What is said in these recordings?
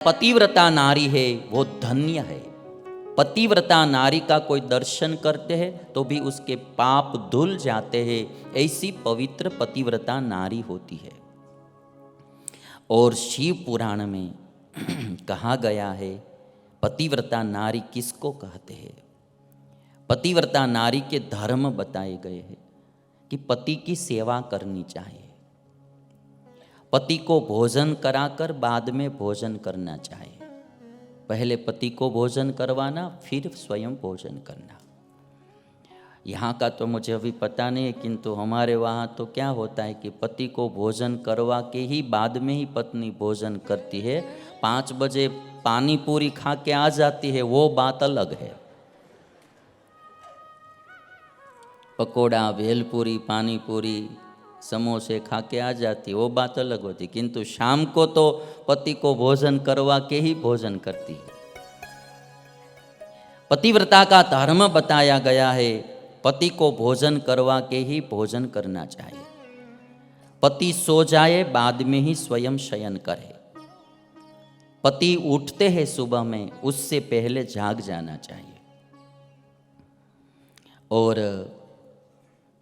पतिव्रता नारी है वो धन्य है। पतिव्रता नारी का कोई दर्शन करते हैं तो भी उसके पाप धुल जाते हैं, ऐसी पवित्र पतिव्रता नारी होती है। और शिव पुराण में कहा गया है पतिव्रता नारी किसको कहते हैं। पतिव्रता नारी के धर्म बताए गए हैं कि पति की सेवा करनी चाहिए, पति को भोजन कराकर बाद में भोजन करना चाहिए। पहले पति को भोजन करवाना, फिर स्वयं भोजन करना। यहाँ का तो मुझे अभी पता नहीं है, किंतु हमारे वहाँ तो क्या होता है कि पति को भोजन करवा के ही बाद में ही पत्नी भोजन करती है। 5 बजे पानी पूरी खा के आ जाती है, वो बात अलग है। पकोड़ा, भेलपूरी, पानी पूरी, समोसे खा के आ जाती, वो बात अलग होती। किंतु शाम को तो पति को भोजन करवा के ही भोजन करती है। पतिव्रता का धर्म बताया गया है, पति को भोजन करवा के ही भोजन करना चाहिए। पति सो जाए बाद में ही स्वयं शयन करे। पति उठते हैं सुबह में, उससे पहले जाग जाना चाहिए। और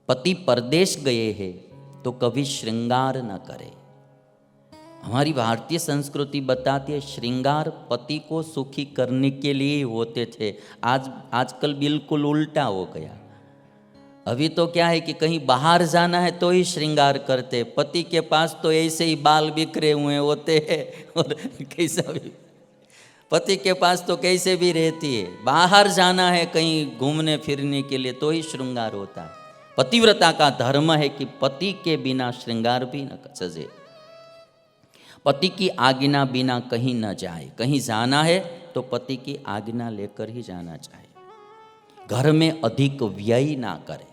पति परदेश गए हैं तो कभी श्रृंगार न करे। हमारी भारतीय संस्कृति बताती है श्रृंगार पति को सुखी करने के लिए होते थे। आजकल बिल्कुल उल्टा हो गया। अभी तो क्या है कि कहीं बाहर जाना है तो ही श्रृंगार करते। पति के पास तो ऐसे ही बाल बिखरे हुए होते हैं और कैसा भी पति के पास तो कैसे भी रहती है। बाहर जाना है कहीं घूमने फिरने के लिए तो ही श्रृंगार होता है। पतिव्रता का धर्म है कि पति के बिना श्रृंगार भी न सजे, पति की आज्ञा बिना कहीं न जाए। कहीं जाना है तो पति की आज्ञा लेकर ही जाना चाहिए। घर में अधिक व्यय ना करे।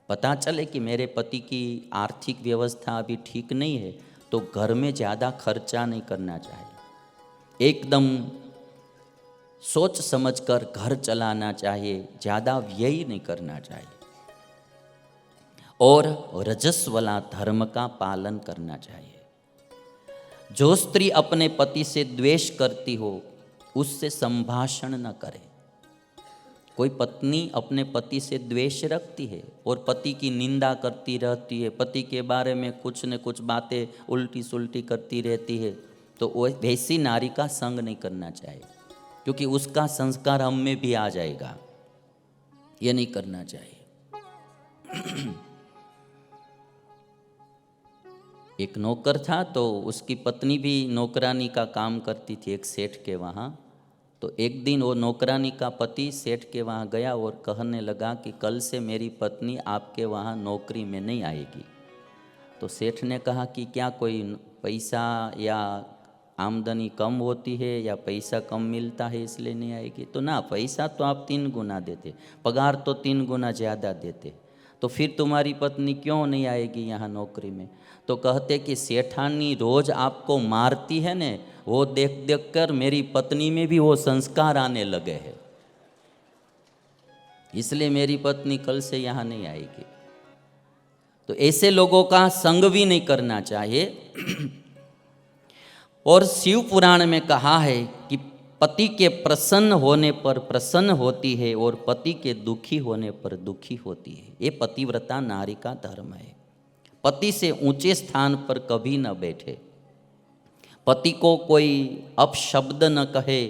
पता चले कि मेरे पति की आर्थिक व्यवस्था अभी ठीक नहीं है तो घर में ज़्यादा खर्चा नहीं करना चाहिए। एकदम सोच समझकर घर चलाना चाहिए, ज़्यादा व्यय नहीं करना चाहिए। और रजस्वला धर्म का पालन करना चाहिए। जो स्त्री अपने पति से द्वेष करती हो उससे संभाषण न करे। कोई पत्नी अपने पति से द्वेष रखती है और पति की निंदा करती रहती है, पति के बारे में कुछ न कुछ बातें उल्टी सुल्टी करती रहती है, तो वैसी नारी का संग नहीं करना चाहिए, क्योंकि उसका संस्कार हम में भी आ जाएगा। ये नहीं करना चाहिए। एक नौकर था तो उसकी पत्नी भी नौकरानी का काम करती थी एक सेठ के वहाँ। तो एक दिन वो नौकरानी का पति सेठ के वहाँ गया और कहने लगा कि कल से मेरी पत्नी आपके वहाँ नौकरी में नहीं आएगी। तो सेठ ने कहा कि क्या कोई पैसा या आमदनी कम होती है या पैसा कम मिलता है इसलिए नहीं आएगी? तो ना, पैसा तो आप 3 गुना देते, पगार तो 3 गुना ज़्यादा देते, तो फिर तुम्हारी पत्नी क्यों नहीं आएगी यहाँ नौकरी में? तो कहते कि सेठानी रोज आपको मारती है ने, वो देख देख कर मेरी पत्नी में भी वो संस्कार आने लगे हैं, इसलिए मेरी पत्नी कल से यहाँ नहीं आएगी। तो ऐसे लोगों का संग भी नहीं करना चाहिए। और शिव पुराण में कहा है कि पति के प्रसन्न होने पर प्रसन्न होती है और पति के दुखी होने पर दुखी होती है। ये पतिव्रता नारी का धर्म है। पति से ऊंचे स्थान पर कभी न बैठे, पति को कोई अपशब्द न कहे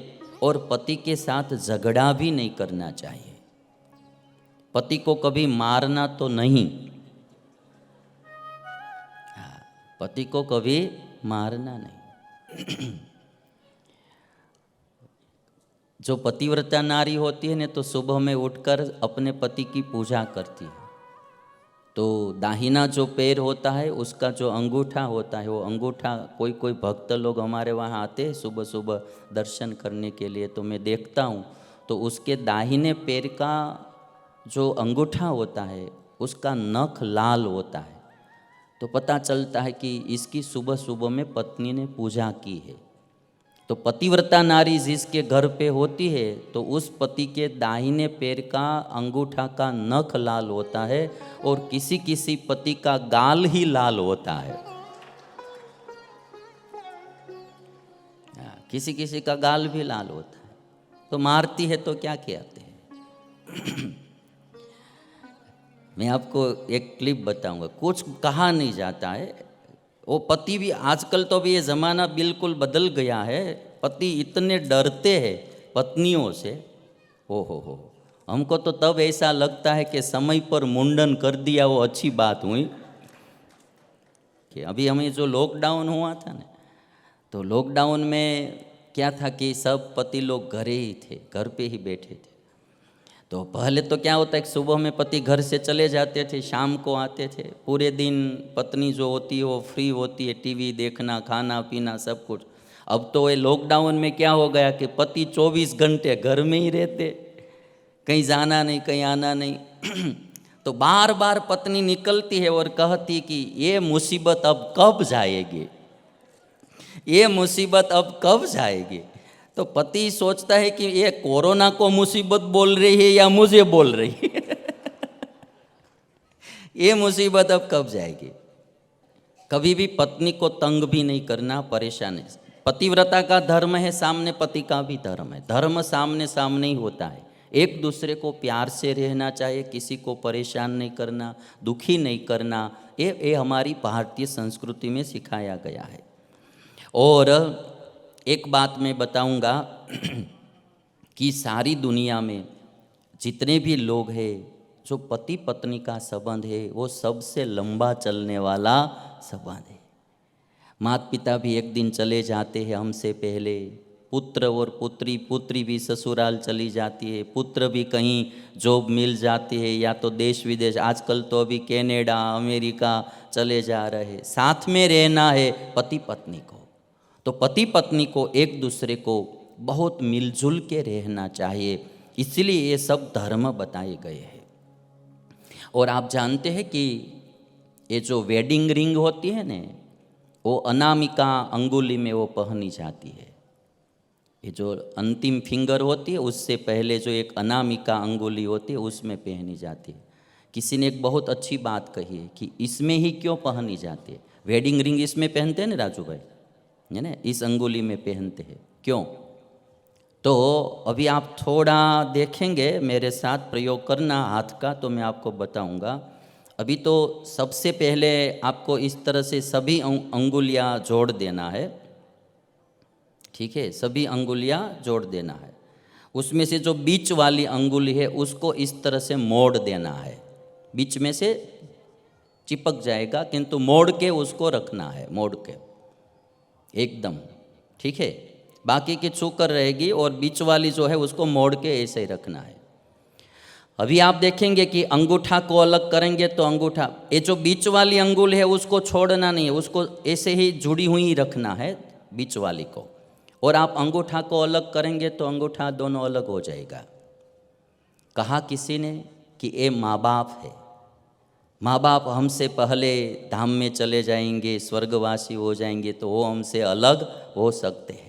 और पति के साथ झगड़ा भी नहीं करना चाहिए। पति को कभी मारना तो नहीं, पति को कभी मारना नहीं। जो पतिव्रता नारी होती है ना, तो सुबह में उठकर अपने पति की पूजा करती है। तो दाहिना जो पैर होता है उसका जो अंगूठा होता है, वो अंगूठा कोई कोई भक्त लोग हमारे वहाँ आते हैं सुबह सुबह दर्शन करने के लिए, तो मैं देखता हूँ तो उसके दाहिने पैर का जो अंगूठा होता है उसका नख लाल होता है। तो पता चलता है कि इसकी सुबह सुबह में पत्नी ने पूजा की है। तो पतिव्रता नारी जिसके घर पे होती है तो उस पति के दाहिने पैर का अंगूठा का नख लाल होता है और किसी किसी पति का गाल ही लाल होता है। किसी किसी का गाल भी लाल होता है, तो मारती है तो क्या कहते हैं। मैं आपको एक क्लिप बताऊंगा, कुछ कहा नहीं जाता है। वो पति भी, आजकल तो भी ये ज़माना बिल्कुल बदल गया है, पति इतने डरते हैं पत्नियों से। हो, हमको तो तब ऐसा लगता है कि समय पर मुंडन कर दिया वो अच्छी बात हुई। कि अभी हमें जो लॉकडाउन हुआ था ना, तो लॉकडाउन में क्या था कि सब पति लोग घरे ही थे, घर पे ही बैठे थे। तो पहले तो क्या होता है कि सुबह में पति घर से चले जाते थे, शाम को आते थे। पूरे दिन पत्नी जो होती है वो फ्री होती है, टीवी देखना, खाना पीना सब कुछ। अब तो ये लॉकडाउन में क्या हो गया कि पति 24 घंटे घर में ही रहते, कहीं जाना नहीं, कहीं आना नहीं। तो बार बार पत्नी निकलती है और कहती कि ये मुसीबत अब कब जाएगी, ये मुसीबत अब कब जाएगी। तो पति सोचता है कि ये कोरोना को मुसीबत बोल रही है या मुझे बोल रही है। ये मुसीबत अब कब जाएगी। कभी भी पत्नी को तंग भी नहीं करना, परेशान नहीं। पतिव्रता का धर्म है, सामने पति का भी धर्म है। धर्म सामने सामने ही होता है। एक दूसरे को प्यार से रहना चाहिए, किसी को परेशान नहीं करना, दुखी नहीं करना। ये हमारी भारतीय संस्कृति में सिखाया गया है। और एक बात मैं बताऊंगा कि सारी दुनिया में जितने भी लोग हैं, जो पति पत्नी का संबंध है वो सबसे लंबा चलने वाला संबंध है। माता पिता भी एक दिन चले जाते हैं हमसे पहले, पुत्र और पुत्री भी ससुराल चली जाती है, पुत्र भी कहीं जॉब मिल जाती है या तो देश विदेश, आजकल तो अभी कनाडा अमेरिका चले जा रहे हैं। साथ में रहना है पति पत्नी को, तो पति पत्नी को एक दूसरे को बहुत मिलजुल के रहना चाहिए, इसलिए ये सब धर्म बताए गए हैं। और आप जानते हैं कि ये जो वेडिंग रिंग होती है ना, वो अनामिका अंगुली में वो पहनी जाती है। ये जो अंतिम फिंगर होती है उससे पहले जो एक अनामिका अंगुली होती है उसमें पहनी जाती है। किसी ने एक बहुत अच्छी बात कही है कि इसमें ही क्यों पहनी जाती है। वेडिंग रिंग इसमें पहनते हैं ना राजू भाई, है ना, इस अंगुली में पहनते हैं, क्यों? तो अभी आप थोड़ा देखेंगे, मेरे साथ प्रयोग करना हाथ का, तो मैं आपको बताऊंगा। अभी तो सबसे पहले आपको इस तरह से सभी अंगुलियां जोड़ देना है, ठीक है, सभी अंगुलियां जोड़ देना है। उसमें से जो बीच वाली अंगुली है उसको इस तरह से मोड़ देना है, बीच में से चिपक जाएगा किंतु मोड़ के उसको रखना है, मोड़ के एकदम, ठीक है। बाकी की छूकर रहेगी और बीच वाली जो है उसको मोड़ के ऐसे ही रखना है। अभी आप देखेंगे कि अंगूठा को अलग करेंगे तो अंगूठा, ये जो बीच वाली अंगुल है उसको छोड़ना नहीं है, उसको ऐसे ही जुड़ी हुई ही रखना है बीच वाली को। और आप अंगूठा को अलग करेंगे तो अंगूठा दोनों अलग हो जाएगा। कहा किसी ने कि ये माँ बाप है, माँ बाप हमसे पहले धाम में चले जाएंगे, स्वर्गवासी हो जाएंगे, तो वो हमसे अलग हो सकते हैं।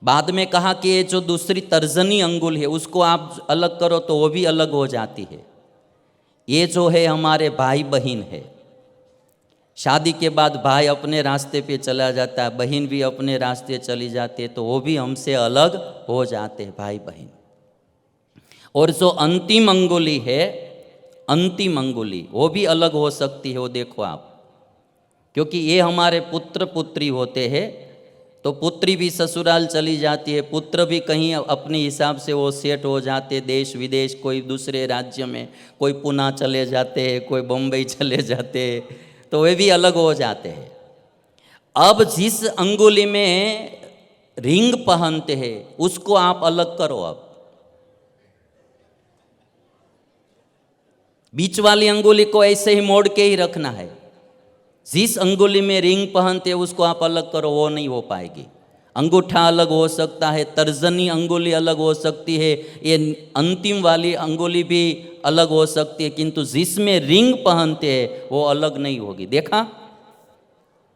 बाद में कहा कि ये जो दूसरी तर्जनी अंगुल है उसको आप अलग करो तो वो भी अलग हो जाती है। ये जो है हमारे भाई बहन है, शादी के बाद भाई अपने रास्ते पे चला जाता है, बहन भी अपने रास्ते चली जाती है, तो वो भी हमसे अलग हो जाते हैं भाई बहन। और जो अंतिम अंगुली है, अंतिम अंगुली वो भी अलग हो सकती है, वो देखो आप, क्योंकि ये हमारे पुत्र पुत्री होते हैं, तो पुत्री भी ससुराल चली जाती है, पुत्र भी कहीं अपने हिसाब से वो सेट हो जाते, देश विदेश, कोई दूसरे राज्य में, कोई पुणे चले जाते हैं, कोई बम्बई चले जाते हैं, तो वे भी अलग हो जाते हैं। अब जिस अंगुली में रिंग पहनते हैं उसको आप अलग करो। अब बीच वाली अंगुली को ऐसे ही मोड़ के ही रखना है। जिस अंगुली में रिंग पहनते हैं उसको आप अलग करो, वो नहीं हो पाएगी। अंगूठा अलग हो सकता है, तर्जनी अंगुली अलग हो सकती है, ये अंतिम वाली अंगुली भी अलग हो सकती है, किंतु जिसमें रिंग पहनते हैं वो अलग नहीं होगी। देखा,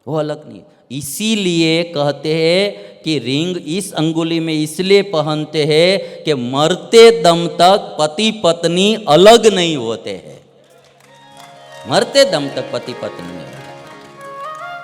वो अलग नहीं। इसीलिए कहते हैं कि रिंग इस अंगुली में इसलिए पहनते हैं कि मरते दम तक पति पत्नी अलग नहीं होते हैं, मरते दम तक पति पत्नी नहीं।